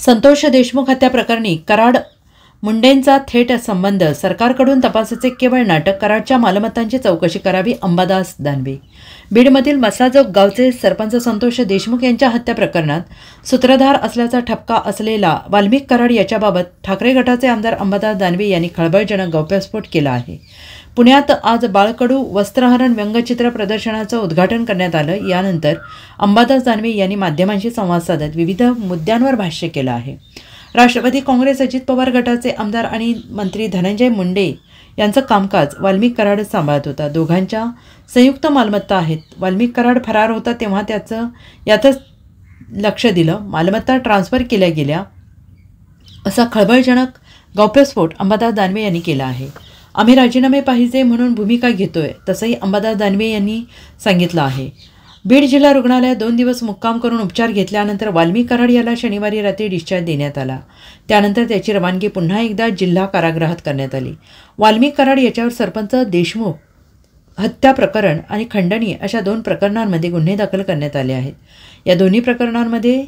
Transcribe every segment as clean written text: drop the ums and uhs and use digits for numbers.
संतोष देशमुख हत्या प्रकरणी कराड मुंडेंचा थेट संबंध, सरकारकडून तपासाचे केवळ नाटक, कराडच्या मालमत्तांची चौकशी करावी, अंबादास दानवे। बीडमधील मसलाजोग गावचे सरपंच संतोष देशमुख यांच्या हत्या प्रकरणात सूत्रधार असल्याचा ठपका असलेला वाल्मिक कराड याच्याबाबत ठाकरे गटाचे आमदार अंबादास दानवे यांनी खळबळजनक गौप्यस्फोट केला आहे। पुण्यात आज बाळकडू वस्त्रहरण व्यंगचित्र प्रदर्शनाचं उद्घाटन करण्यात आलं। यानंतर अंबादास दानवे यांनी माध्यमांशी संवाद साधत विविध मुद्द्यांवर भाष्य केलं आहे। राष्ट्रवादी काँग्रेस अजित पवार गटाचे आमदार आणि मंत्री धनंजय मुंडे यांचं कामकाज वाल्मिक कराड सांभाळत होता। दोघांच्या संयुक्त मालमत्ता आहेत। वाल्मिक कराड फरार होता तेव्हा यातच लक्ष दिलं, मालमत्ता ट्रान्सफर केल्या गेल्या, असा खळबळजनक गौप्यस्फोट अंबादास दानवे यांनी केला आहे। आम्ही राजीनामे पाहिजे म्हणून भूमिका घेतोय, तसंही अंबादास दानवे यांनी सांगितलं आहे। बीड जिल्हा रुग्णालयात 2 दिवस मुक्काम करून उपचार घेतल्यानंतर वाल्मिक कराड याला शनिवारी रात्री डिस्चार्ज देण्यात आला। त्यानंतर त्याची रवानगी पुन्हा एकदा जिल्हा कारागृहात करण्यात आली। वाल्मिक कराड याच्यावर सरपंच देशमुख हत्या प्रकरण आणि खंडणी अशा 2 प्रकरणांमध्ये गुन्हे दाखल करण्यात आले आहेत। या दोन्ही प्रकरणांमध्ये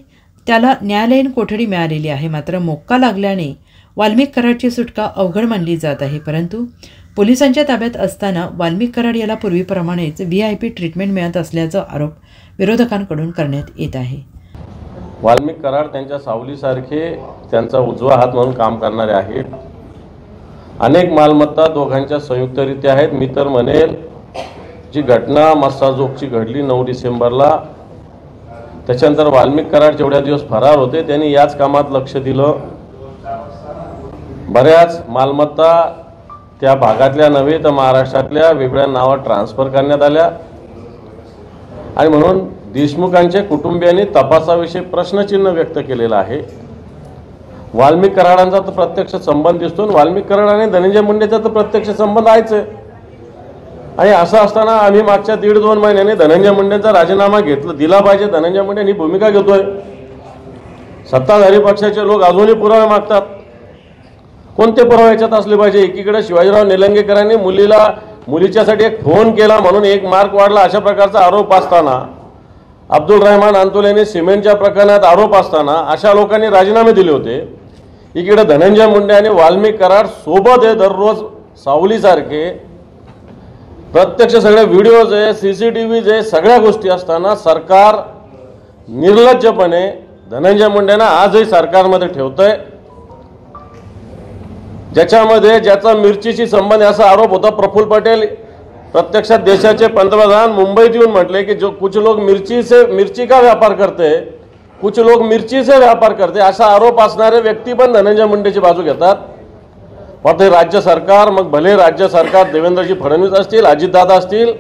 त्याला न्यायालयीन कोठडी मिळालेली आहे। मात्र मोक्का लागल्याने वाल्मिक कराडची सुटका अवघड मानली जात आहे। परंतु पोलिसांच्या ताब्यात असताना वाल्मिक कराड याला पूर्वीप्रमाणेच VIP ट्रीटमेंट मिळत असल्याचा आरोप विरोधकांकडून करण्यात येत आहे। वाल्मिक कराड त्यांच्या सावलीसारखे त्यांचा उजवा हात म्हणून काम करणारे आहेत। अनेक मालमत्ता दोघांच्या संयुक्तरित्या आहेत। मी तर म्हणेल जी घटना मस्साजोगची घडली 9 डिसेंबरला, त्याच्यानंतर वाल्मिक कराड जेवढ्या दिवस फरार होते त्यांनी याच कामात लक्ष दिलं। बऱ्याच मालमत्ता त्या भागातल्या नव्हे तर महाराष्ट्रातल्या वेगळ्या नावात ट्रान्सफर करण्यात आल्या आणि म्हणून देशमुखांच्या कुटुंबियांनी तपासाविषयी प्रश्नचिन्ह व्यक्त केलेलं आहे। वाल्मिक कराडांचा तर प्रत्यक्ष संबंध दिसतो, वाल्मिक कराड आणि धनंजय मुंडेचा तर प्रत्यक्ष संबंध आहेच आहे। आणि असं असताना आम्ही मागच्या 1.5-2 महिन्यांनी धनंजय मुंडेंचा राजीनामा दिला पाहिजे, धनंजय मुंडे ही भूमिका घेतोय। सत्ताधारी पक्षाचे लोक अजूनही पुरावे मागतात। कोणते पुरावे याच्यात असले पाहिजे? एकीकडे शिवाजीराव निलंगेकरांनी मुलीच्यासाठी एक फोन केला म्हणून 1 मार्क वाढला अशा प्रकारचा आरोप असताना, अब्दुल रहमान अंतुलेने सिमेंटच्या प्रकरणात आरोप असताना अशा लोकांनी राजीनामे दिले होते। इकडे धनंजय मुंडे आणि वाल्मिक कराड सोबत आहे, दररोज सावलीसारखे प्रत्यक्ष सगळे व्हिडिओज आहे, CCTVज आहे, सगळ्या गोष्टी असताना सरकार निर्लज्जपणे धनंजय मुंडेंना आजही सरकारमध्ये ठेवतंय। ज्याचा मिरचीशी संबंध असा आरोप होता। प्रफुल्ल पटेल प्रत्यक्षात देशाचे पंतप्रधान मुंबईत येऊन म्हटले की जो कुछ लोग मिर्ची का व्यापार करते, कुछ लोग मिर्ची से व्यापार करते, असा आरोप असणारे व्यक्ती पण धनंजय मुंडेची बाजू घेतात। पण ते राज्य सरकार, मग भले राज्य सरकार देवेंद्रजी फडणवीस असतील, अजितदादा असतील,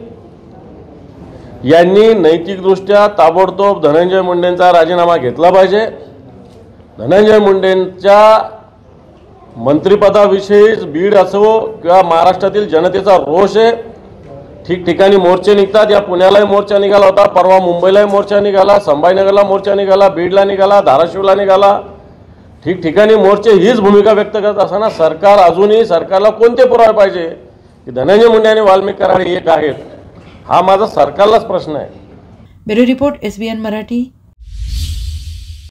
यांनी नैतिकदृष्ट्या ताबडतोब धनंजय मुंडेंचा राजीनामा घेतला पाहिजे। धनंजय मुंडेंच्या मंत्रिपदाविषयी बीड असो किंवा महाराष्ट्रातील जनतेचा रोष आहे। ठिकठिकाणी मोर्चे निघतात। या पुण्यालाही मोर्चा निघाला होता, परवा मुंबईलाही मोर्चा निघाला, संभाजीनगरला मोर्चा निघाला, बीडला निघाला, धाराशिवला निघाला, ठिकठिकाणी मोर्चे हीच भूमिका व्यक्त करत असताना सरकारला कोणते पुरावे पाहिजे की धनंजय मुंडे आणि वाल्मिक कराड एक आहेत? हा माझा सरकारलाच प्रश्न आहे। Bureau report SBN Marathi.